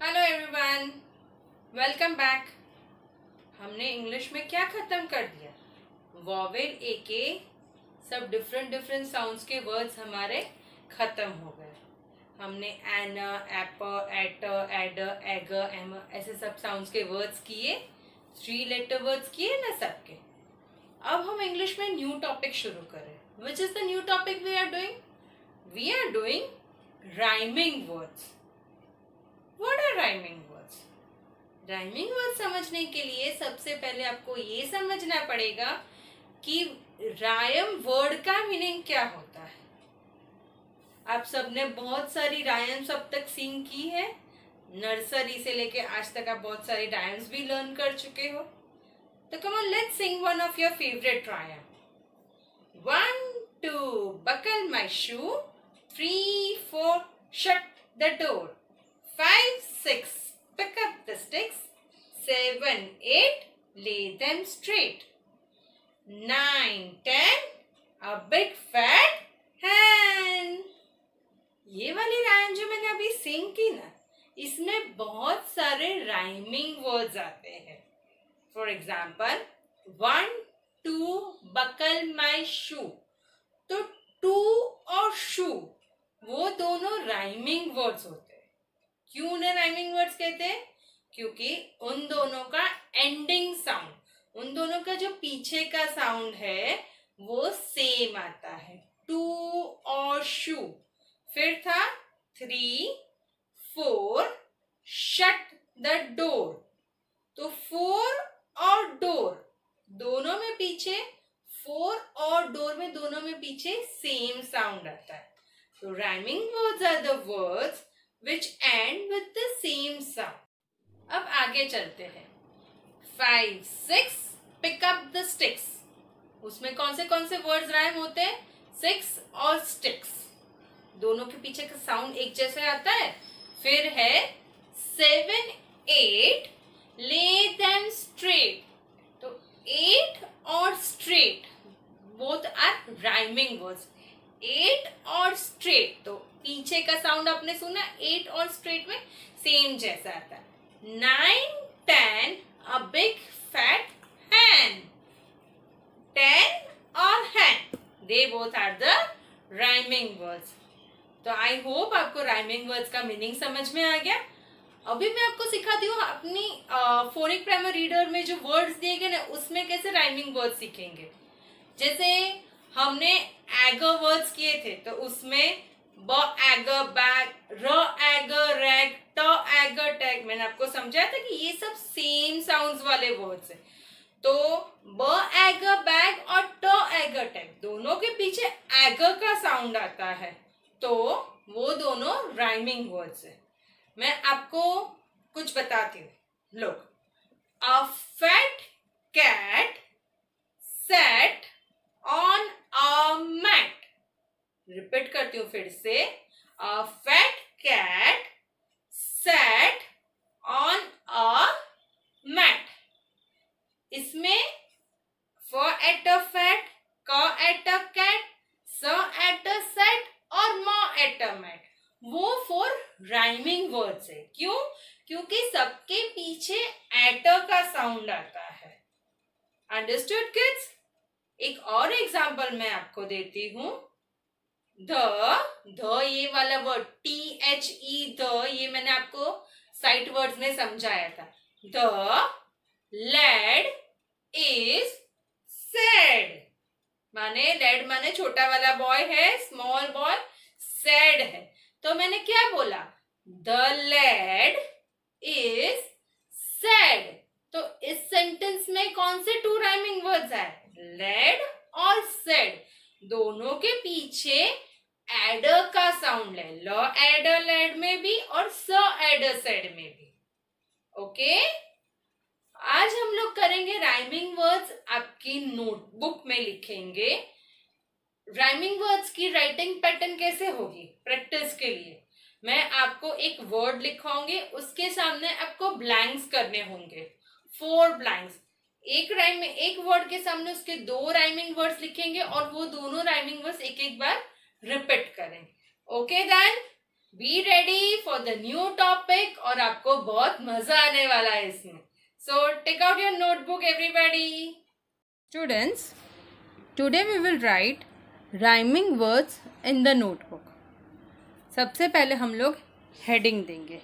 Hello everyone, welcome back. हमने English में क्या खत्म कर दिया? वॉवेल ए के सब डिफरेंट साउंड्स के वर्ड्स हमारे खत्म हो गए। हमने en, ap, at, ad, ag, am ऐसे सब साउंड्स के वर्ड्स किए, 3 लेटर वर्ड्स किए ना सबके। अब हम इंग्लिश में न्यू टॉपिक शुरू करें। Which is the new topic we are doing? We are doing rhyming words. What are rhyming words? Rhyming words समझने के लिए सबसे पहले आपको ये समझना पड़ेगा कि रायम वर्ड का मीनिंग क्या होता है। आप सबने बहुत सारी रायम्स अब तक सिंग की है, नर्सरी से लेके आज तक आप बहुत सारी रायम्स भी लर्न कर चुके हो। तो come on, let's sing one of your favourite rhyme. 1, 2 buckle my shoe, 3, 4 shut the door, 5, 6 pick up the sticks, 7, 8 lay them straight, 9, 10 a big fat hen। ये वाली राइम जो मैंने अभी सिंग की ना, इसमें बहुत सारे राइमिंग वर्ड्स आते हैं। For example 1, 2 buckle my shoe, तो टू और शू वो दोनों राइमिंग वर्ड्स होते हैं। क्यों उन्हें राइमिंग वर्ड्स कहते हैं? क्योंकि उन दोनों का एंडिंग साउंड, उन दोनों का जो पीछे का साउंड है वो सेम आता है, टू और शू। फिर था 3, 4 शट द डोर, तो 4 और डोर दोनों में पीछे, 4 और डोर में दोनों में पीछे सेम साउंड आता है। तो rhyming words are the words which end with the same sound। अब आगे चलते हैं। 5, 6 pick up the sticks, उसमें कौन से वर्ड्स राइम होते हैं? 6 और sticks, दोनों के पीछे का साउंड एक जैसे आता है। फिर है 7, 8 lay them straight, तो 8 और straight both are rhyming words। 8 और स्ट्रेट, तो पीछे का साउंड आपने सुना, 8 और स्ट्रेट में सेम जैसा आता है। 9, 10 अ बिग फैट hen, 10 और hen they both are the rhyming words. तो आई होप आपको राइमिंग वर्ड्स का मीनिंग समझ में आ गया। अभी मैं आपको सिखाती हूँ अपनी फोनिक प्राइमर रीडर में जो वर्ड्स दिए गए ना, उसमें कैसे राइमिंग वर्ड्स सीखेंगे। जैसे हमने एगर वर्ड्स किए थे, तो उसमें ब एगर बैग, र एगर रैग, ट एगर टैग, मैंने आपको समझाया था कि ये सब सेम साउंड्स वाले वर्ड्स हैं। तो ब एगर बैग और ट एगर टैग दोनों के पीछे एगर का साउंड आता है, तो वो दोनों राइमिंग वर्ड्स है। मैं आपको कुछ बताती हूँ। लोग, a fat cat sat on a mat. Repeat करती हूँ फिर से। A fat cat sat on a mat. इसमें f at a fat, c at a cat, s at a set और म एट अ मैट, वो 4 rhyming words है। क्यों? क्योंकि सबके पीछे एट का साउंड आता है। Understood kids? एक और एग्जाम्पल मैं आपको देती हूँ। ध ये वाला वर्ड THE, ध, ये मैंने आपको साइट वर्ड्स में समझाया था। द लैड इज सैड, माने लैड माने छोटा वाला बॉय है, स्मॉल बॉय, सैड है। तो मैंने क्या बोला? The lad is sad. तो इस सेंटेंस में कौन से 2 राइमिंग वर्ड्स है? लैड और सैड, दोनों के पीछे एडर का साउंड है, ल एडर लैड में भी और स एडर सैड में भी। ओके, आज हम लोग करेंगे राइमिंग वर्ड्स, आपकी नोटबुक में लिखेंगे। राइमिंग वर्ड्स की राइटिंग पैटर्न कैसे होगी प्रैक्टिस के लिए? मैं आपको एक वर्ड लिखाऊंगी, उसके सामने आपको ब्लैंक्स करने होंगे, 4 ब्लैंक्स। एक वर्ड के सामने उसके 2 राइमिंग वर्ड्स लिखेंगे और वो दोनों राइमिंग वर्ड्स एक बार रिपीट करेंगे। Okay then, be ready for the new topic और आपको बहुत मजा आने वाला है इसमें. So take out your notebook everybody. Students, today we will write rhyming words in the notebook. सबसे पहले हम लोग हेडिंग देंगे.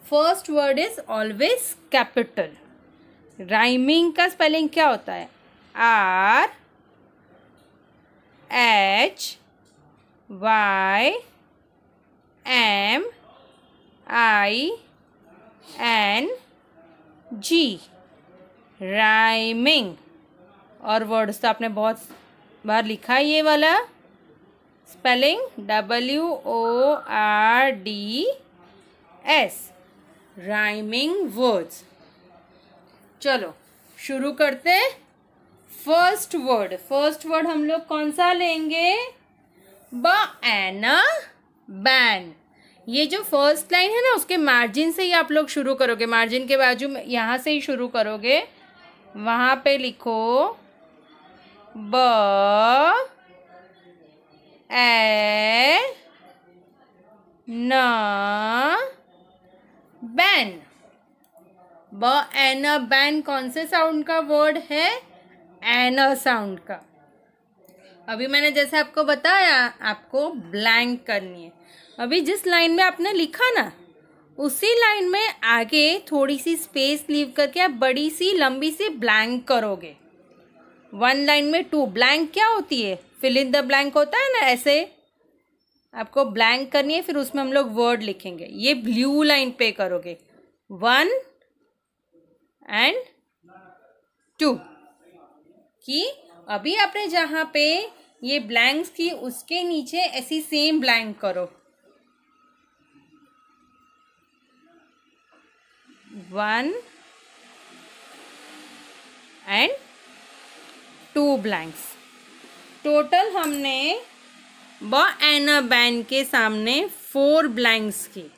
First word is always capital. Rhyming का स्पेलिंग क्या होता है? R H Y M I N G. Rhyming. और वर्ड्स तो आपने बहुत बार लिखा है. ये वाला स्पेलिंग WORDS. Rhyming words. चलो शुरू करते हैं. फर्स्ट वर्ड हम लोग कौन सा लेंगे? बैन. बैन. ये जो फर्स्ट लाइन है ना, उसके मार्जिन से ही आप लोग शुरू करोगे. मार्जिन के बाजू में यहाँ से ही शुरू करोगे. वहाँ पे लिखो ब ए न बैन. एन बैन कौन से साउंड का वर्ड है? एन साउंड का. अभी मैंने जैसे आपको बताया, आपको ब्लैंक करनी है. अभी जिस लाइन में आपने लिखा ना, उसी लाइन में आगे थोड़ी सी स्पेस लीव करके आप बड़ी सी लंबी सी ब्लैंक करोगे. वन लाइन में टू ब्लैंक क्या होती है? फिल इन द ब्लैंक होता है ना, ऐसे आपको ब्लैंक करनी है. फिर उसमें हम लोग वर्ड लिखेंगे. ये ब्लू लाइन पे करोगे. 1 एंड 2 कि अभी आपने जहाँ पे ये ब्लैंक्स की, उसके नीचे ऐसी सेम ब्लैंक करो. 1 एंड 2 ब्लैंक्स. टोटल हमने ब एन बैन के सामने 4 ब्लैंक्स की.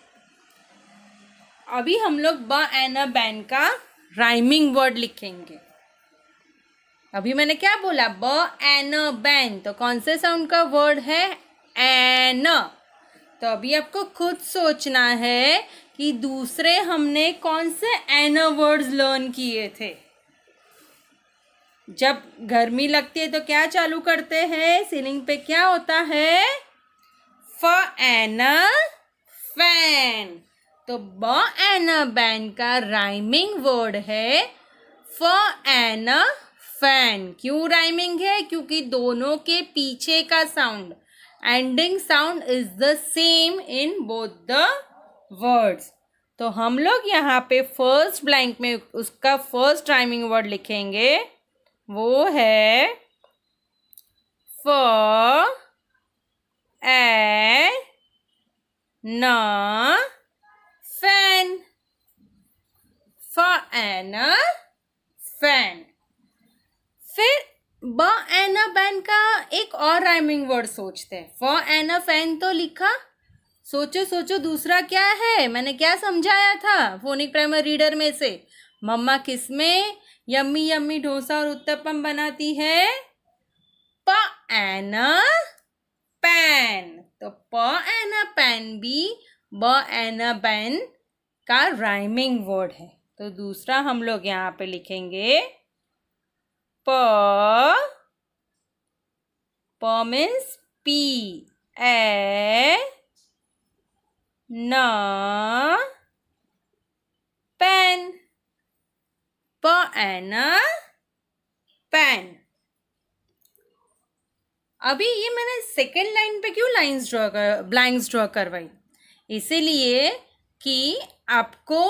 अभी हम लोग ब एन बैन का राइमिंग वर्ड लिखेंगे. अभी मैंने क्या बोला? ब एन बैन. तो कौन से साउंड का वर्ड है? एन. तो अभी आपको खुद सोचना है कि दूसरे हमने कौन से एन वर्ड्स लर्न किए थे. जब गर्मी लगती है तो क्या चालू करते हैं? सीलिंग पे क्या होता है? F N fan. तो ब एन बैन का राइमिंग वर्ड है फ एन फैन. क्यों राइमिंग है? क्योंकि दोनों के पीछे का sound, ending sound is the same in both the words. तो हम लोग यहाँ पे फर्स्ट ब्लैंक में उसका फर्स्ट राइमिंग वर्ड लिखेंगे. वो है फ ए न फैन. फ एन फैन. फिर ब एन बैन का एक और राइमिंग वर्ड सोचते हैं. फ एन फैन तो लिखा. सोचो सोचो दूसरा क्या है? मैंने क्या समझाया था फोनिक प्राइमर रीडर में से? मम्मा किसमें यम्मी यम्मी डोसा और उत्तपम बनाती है? प एन पैन. तो प एन पैन भी ब एन बैन का राइमिंग वर्ड है. तो दूसरा हम लोग यहाँ पे लिखेंगे प मीन्स पी ए न पेन. प एन पेन. अभी ये मैंने सेकेंड लाइन पे क्यों ब्लैंक्स ड्रॉ करवाई? इसीलिए कि आपको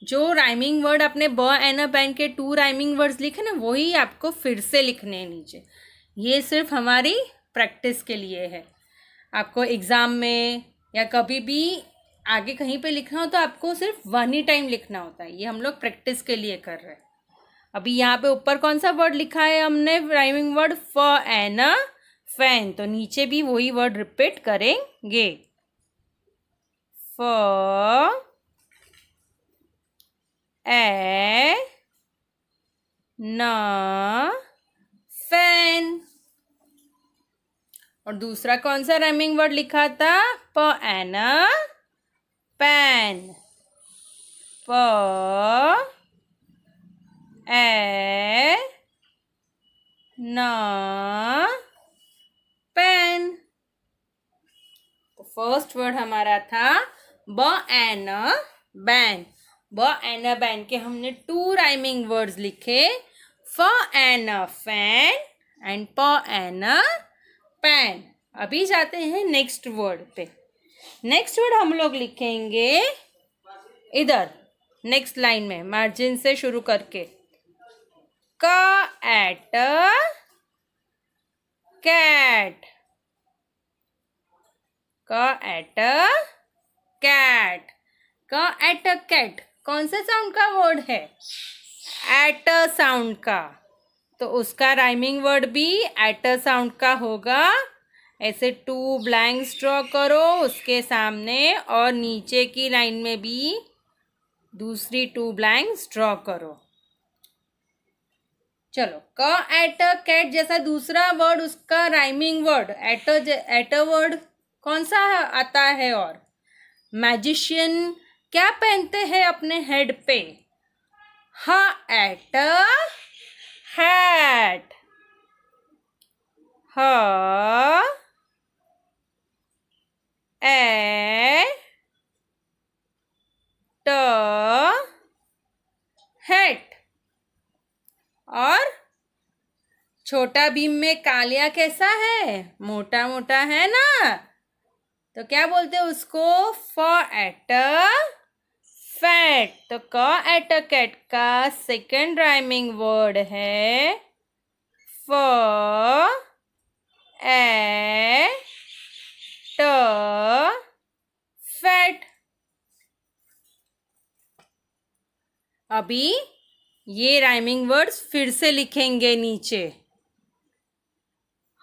जो राइमिंग वर्ड अपने ब एन पेन के 2 राइमिंग वर्ड्स लिखे ना, वही आपको फिर से लिखने हैं नीचे. ये सिर्फ हमारी प्रैक्टिस के लिए है. आपको एग्ज़ाम में या कभी भी आगे कहीं पे लिखना हो तो आपको सिर्फ 1 ही टाइम लिखना होता है. ये हम लोग प्रैक्टिस के लिए कर रहे हैं. अभी यहाँ पे ऊपर कौन सा वर्ड लिखा है हमने? राइमिंग वर्ड फ एन फैन. तो नीचे भी वही वर्ड रिपीट करेंगे. फ ए न फैन. और दूसरा कौन सा राइमिंग वर्ड लिखा था? प एन पैन, प ए न पैन। तो फर्स्ट वर्ड हमारा था ब एन बैन। ब एन बैन के हमने 2 राइमिंग वर्ड्स लिखे, फ एन फैन एंड प एन पैन। अभी जाते हैं नेक्स्ट वर्ड पे। नेक्स्ट वर्ड हम लोग लिखेंगे इधर नेक्स्ट लाइन में मार्जिन से शुरू करके, क एट कैट, क एट कैट। क एट कैट कौन से साउंड का वर्ड है? एट साउंड का, तो उसका राइमिंग वर्ड भी एट साउंड का होगा। ऐसे 2 ब्लैंक्स ड्रॉ करो उसके सामने और नीचे की लाइन में भी दूसरी 2 ब्लैंक्स ड्रॉ करो। चलो, क एट कैट जैसा दूसरा वर्ड, उसका राइमिंग वर्ड एट वर्ड कौन सा आता है? और मैजिशियन क्या पहनते हैं अपने हेड पे? ह एट हैट, ह ए ट हैट। और छोटा भीम में कालिया कैसा है? मोटा मोटा है ना, तो क्या बोलते हैं उसको? फ एट फैट। तो क एट कैट का सेकंड राइमिंग वर्ड है फ ए ट फैट। अभी ये राइमिंग वर्ड्स फिर से लिखेंगे नीचे।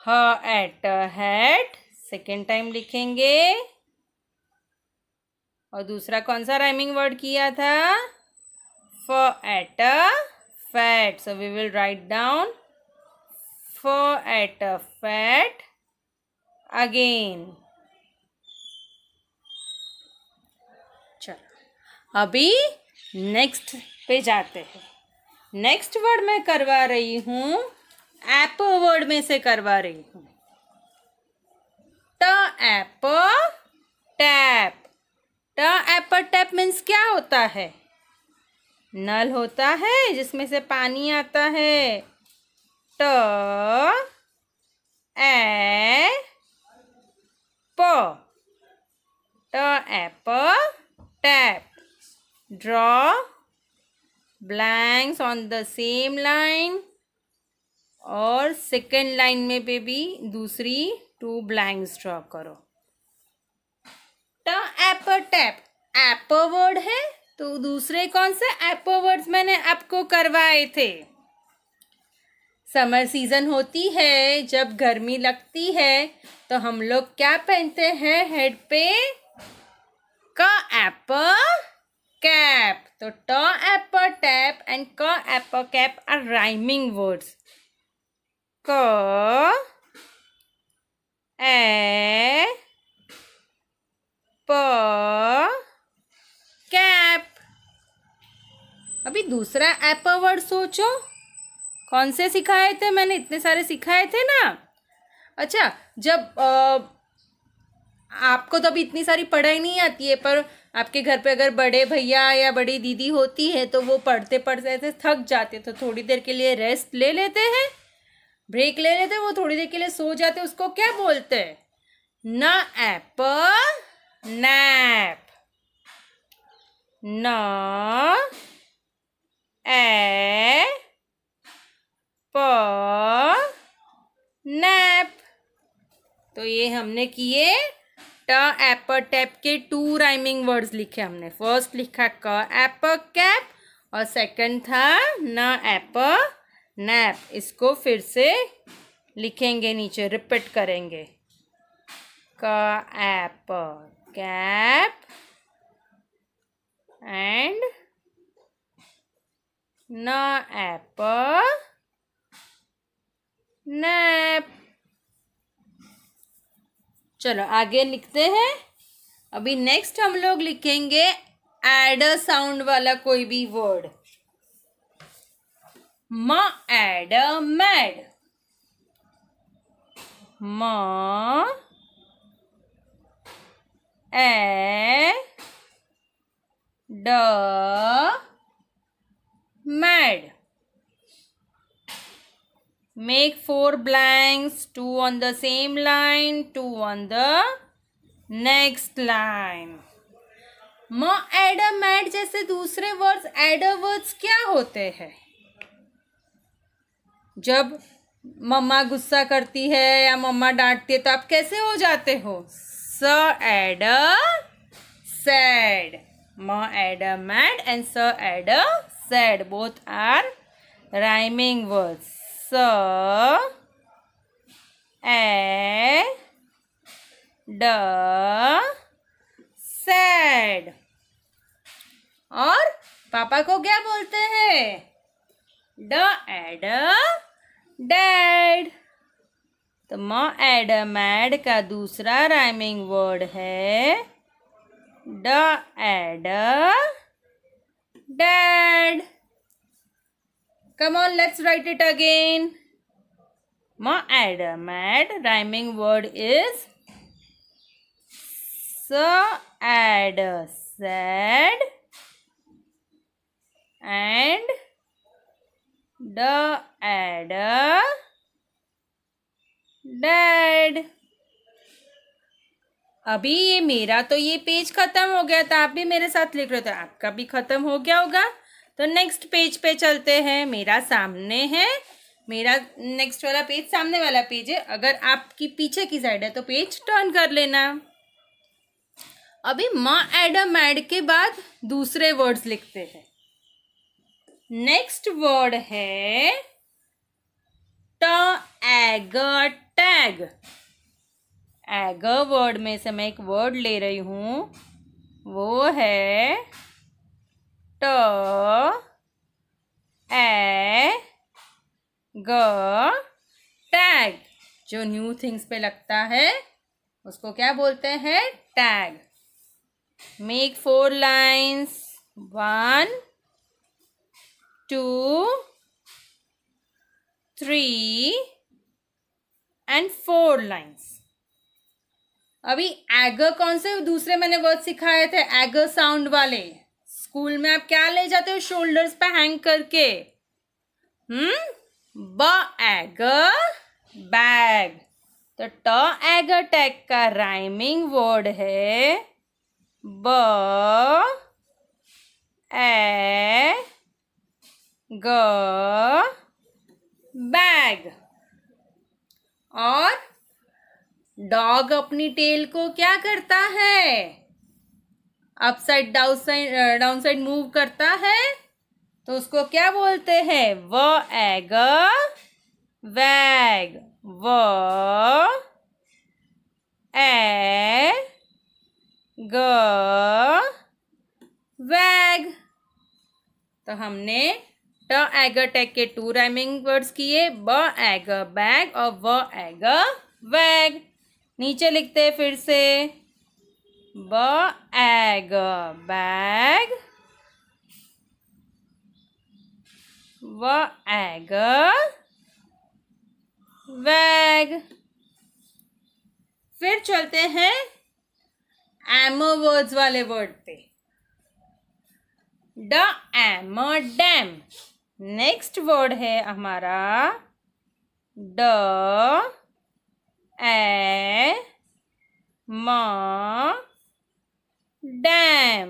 ह एट हैट सेकेंड टाइम लिखेंगे। और दूसरा कौन सा राइमिंग वर्ड किया था? F at fat. So we will write down f at fat again. चलो, अभी नेक्स्ट पे जाते हैं। नेक्स्ट वर्ड मैं करवा रही हूँ ऐप वर्ड में से करवा रही हूँ। ट ऐप टैप। ट ऐप टैप मीन्स क्या होता है? नल होता है जिसमें से पानी आता है। ट ए प, ट ap tap. Draw blanks on the same line और सेकेंड लाइन में पे भी दूसरी 2 ब्लैंक्स ड्रॉ करो। ट ऐप टैप ऐप वर्ड है, तो दूसरे कौन से ऐप वर्ड्स मैंने आपको करवाए थे? समर सीजन होती है, जब गर्मी लगती है तो हम लोग क्या पहनते हैं हेड पे? क ऐप कैप। तो t ap tap and c ap cap are rhyming words. C a प कैप। अभी दूसरा ऐप वर्ड सोचो, कौन से सिखाए थे मैंने? इतने सारे सिखाए थे ना। अच्छा, जब आपको तो अभी इतनी सारी पढ़ाई नहीं आती है, पर आपके घर पे अगर बड़े भैया या बड़ी दीदी होती है तो वो पढ़ते पढ़ते ऐसे थक जाते, तो थोड़ी देर के लिए रेस्ट ले लेते हैं, ब्रेक ले लेते हैं, वो थोड़ी देर के लिए सो जाते, उसको क्या बोलते हैं? न ऐप नैप। न ए प नैप। तो ये हमने किए ट ऐप टैप के 2 राइमिंग वर्ड्स लिखे हमने। फर्स्ट लिखा क ऐप कैप और सेकंड था न ऐप नैप। इसको फिर से लिखेंगे नीचे, रिपीट करेंगे। क ऐप कैप एंड न ऐप नैप। चलो आगे लिखते हैं। अभी नेक्स्ट हम लोग लिखेंगे एड साउंड वाला कोई भी वर्ड। म एड मैड, म ए ड mad. Make 4 blanks, 2 on the same line, 2 on the next line. M ad mad जैसे दूसरे वर्ड्स एडर वर्ड्स क्या होते हैं? जब मम्मा गुस्सा करती है या मम्मा डांटती है तो आप कैसे हो जाते हो? S ad sad. M ad mad and s ad sad, both are rhyming words. स ए ड सैड। और पापा को क्या बोलते हैं? ड एड डैड। तो म एड मैड का दूसरा राइमिंग वर्ड है d ad dad. Come on, let's write it again. Ma add mad. Rhyming word is sa add sad and da add dad. अभी ये मेरा तो ये पेज खत्म हो गया था, आप भी मेरे साथ लिख रहे थे, आपका भी खत्म हो गया होगा। तो नेक्स्ट पेज पे चलते हैं। मेरा सामने है, मेरा नेक्स्ट वाला पेज सामने वाला पेज है। अगर आपकी पीछे की साइड है तो पेज टर्न कर लेना। अभी म एड मैड के बाद दूसरे वर्ड्स लिखते हैं। नेक्स्ट वर्ड है ट एग टैग। एग वर्ड में से मैं एक वर्ड ले रही हूं, वो है ट ए ग टैग। जो न्यू थिंग्स पे लगता है उसको क्या बोलते हैं? Tag. Make 4 lines, 1 2 3 and 4 lines. अभी एग कौन से दूसरे मैंने वर्ड सिखाए थे? एग साउंड वाले। स्कूल में आप क्या ले जाते हो शोल्डर्स पे हैंग करके? ब एग बैग। तो ट एग टैग का राइमिंग वर्ड है ब ए ग बैग। और डॉग अपनी टेल को क्या करता है? अपसाइड डाउन साइड मूव करता है, तो उसको क्या बोलते हैं? व एग वैग। व ए ग वैग। तो हमने ट एग टैग के 2 राइमिंग वर्ड्स किए, ब एग बैग और व एग वैग। नीचे लिखते हैं फिर से, ब एग बैग, व एग वैग। फिर चलते हैं एम वर्ड्स वाले वर्ड पे। ड एम डैम। नेक्स्ट वर्ड है हमारा ड ए म डैम।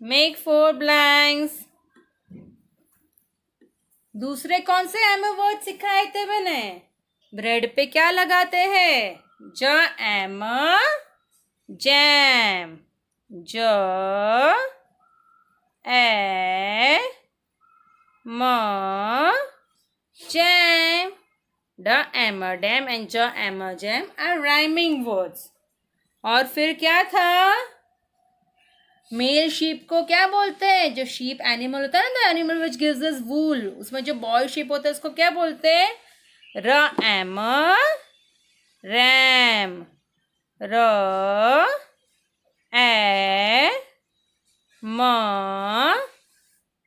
Make 4 blanks. दूसरे कौन से एम वर्ड सिखाए थे मैंने? ब्रेड पे क्या लगाते हैं? ज एम जैम। ज ए m jam. D am dam and j am jam are rhyming words. और फिर क्या था? मेल शीप को क्या बोलते हैं? जो शीप एनिमल होता है ना, एनिमल विच गिव्स अस वूल, उसमें जो बॉय शीप होता है उसको क्या बोलते हैं? र एम रैम, र ए म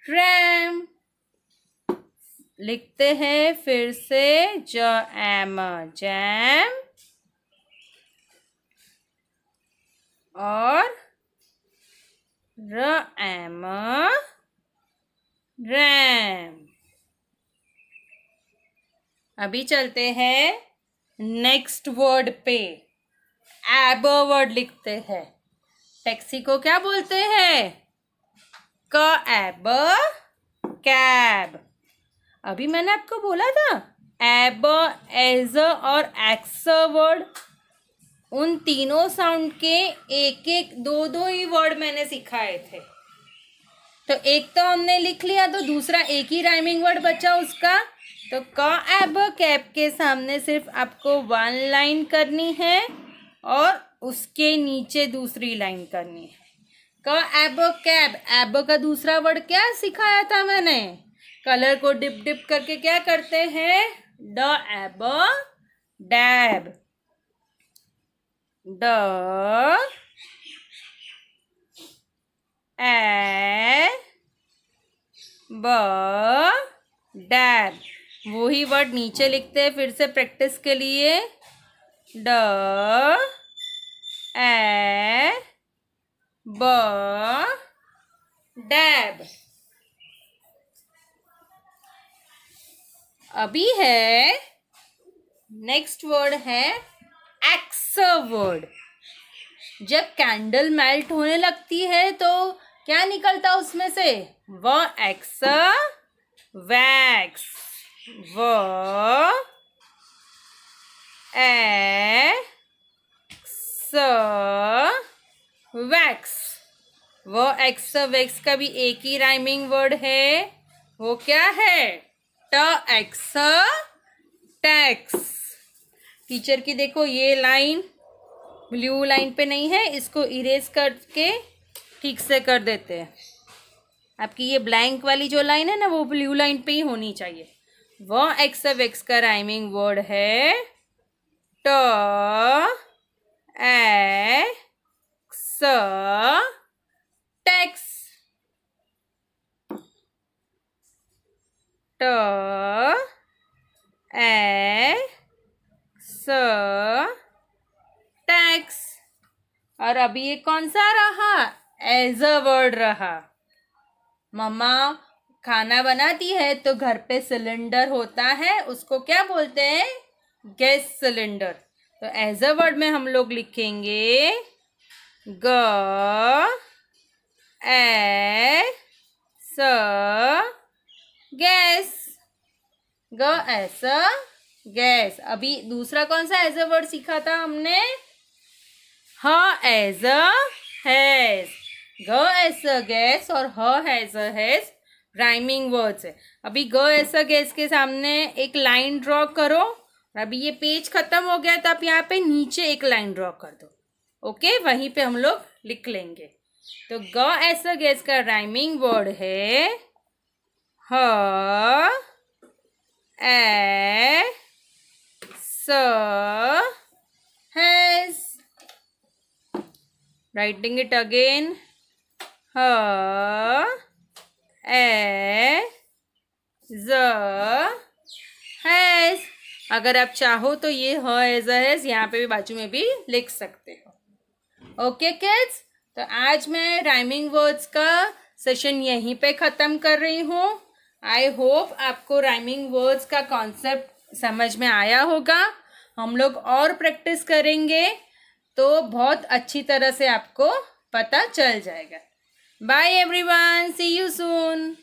रैम। लिखते हैं फिर से, ज एम जैम और र एम रैम। अभी चलते हैं नेक्स्ट वर्ड पे। एब वर्ड लिखते हैं। टैक्सी को क्या बोलते हैं? क एब कैब। अभी मैंने आपको बोला था एब, एज और एक्स वर्ड, उन तीनों साउंड के एक एक दो दो ही वर्ड मैंने सिखाए थे। तो एक तो हमने लिख लिया, तो दूसरा एक ही राइमिंग वर्ड बचा उसका। तो क एब कैब के सामने सिर्फ आपको 1 लाइन करनी है और उसके नीचे दूसरी लाइन करनी है। क एब कैब, एब का दूसरा वर्ड क्या सिखाया था मैंने? कलर को डिप डिप करके क्या करते हैं? ड एब डैब, ड ए ब डैब। वही वर्ड नीचे लिखते हैं फिर से प्रैक्टिस के लिए। ड ए ब डैब। अभी है नेक्स्ट वर्ड है एक्स वर्ड। जब कैंडल मेल्ट होने लगती है तो क्या निकलता उसमें से? व एक्स वैक्स, व एक्स वैक्स। वो एक्स वैक्स का भी एक ही राइमिंग वर्ड है, वो क्या है? ट एक्स टैक्स। टीचर की देखो ये लाइन ब्लू लाइन पे नहीं है, इसको इरेज करके ठीक से कर देते हैं। आपकी ये ब्लैंक वाली जो लाइन है ना, वो ब्लू लाइन पे ही होनी चाहिए। वो एक्स वैक्स का राइमिंग वर्ड है ट एक्स टैक्स। ट एक्स टैक्स। और अभी ये कौन सा रहा? एज अ वर्ड रहा। मम्मा खाना बनाती है तो घर पे सिलेंडर होता है, उसको क्या बोलते हैं? Gas cylinder. तो एज अ वर्ड में हम लोग लिखेंगे ग ए स गैस, ग एस गैस। अभी दूसरा कौन सा एज अ वर्ड सीखा था हमने? H as a has. G as a gas और h as a has rhyming words है। अभी ग एस अ गैस के सामने एक लाइन ड्रॉ करो। अभी ये पेज खत्म हो गया तो आप यहाँ पे नीचे एक लाइन ड्रॉ कर दो। ओके, वहीं पे हम लोग लिख लेंगे। तो ग एस अ गैस का राइमिंग वर्ड है ह ए स हैज। राइटिंग इट अगेन, ह ए ज हैज। अगर आप चाहो तो ये ह एज अ हैज यहाँ पे भी बाजू में भी लिख सकते हो। ओके किड्स, तो आज मैं राइमिंग वर्ड्स का सेशन यहीं पे ख़त्म कर रही हूँ। आई होप आपको राइमिंग वर्ड्स का कॉन्सेप्ट समझ में आया होगा। हम लोग और प्रैक्टिस करेंगे तो बहुत अच्छी तरह से आपको पता चल जाएगा। Bye everyone, see you soon.